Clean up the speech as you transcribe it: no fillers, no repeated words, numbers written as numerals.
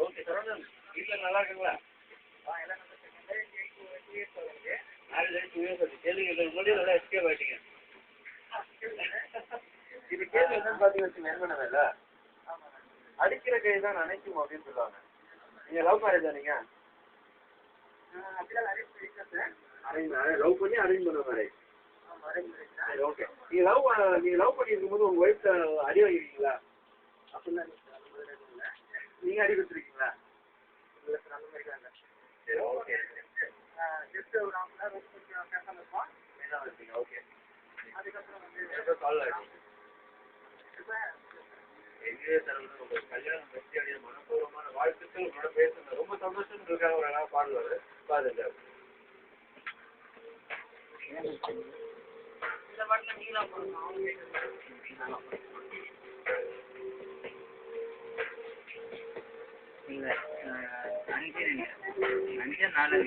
Okay Saravanan வீட்டில் நல்லா இருக்குங்களா? கேள்வி முன்னாடியே நல்லா எஸ்கேப் ஆகிட்டீங்க. இது கேள்வி என்னன்னு பார்த்தீங்கன்னு வச்சுங்க என்ன அடிக்கிற கை தான் நினைக்கும் அப்படின்னு சொல்லுவாங்க. நீங்கள் லவ் மேரேஜா நீங்கள்? லவ் பண்ணி அரேஞ்ச் பண்ண மேரேஜ். ஓகே நீங்கள் லவ் பண்ணியிருக்கும் போது உங்கள் ஒய்ஃப்ட அடி வாங்கிருக்கீங்களா? அப்படின்னா நீங்கள் அடி கொடுத்துருக்கீங்களா? இல்லை சார் அந்த மாதிரி தான் இல்லை. சரி ஓகே ஜஸ்ட் ஒரு ஹாஃப் அன் ஹவர் கொஞ்சம் பேசாமல் இருப்போம். பேசாமல் இருப்பீங்க ஓகே. அதுக்கப்புறம் வந்து கால் ஆகிடுச்சு. எங்கே தரவுன்னு உங்களுக்கு கல்யாணம் வெற்றி அடைய மனப்பூர்வமான வாழ்த்துக்கள். உங்களோட பேசுங்க ரொம்ப சந்தோஷம் இருக்காங்க. ஒரு நாள் பாடுவார் பாருங்க. இந்த பாட்டில் நீங்களாம் போடணும். அவங்க நீங்கள் அஞ்சு 4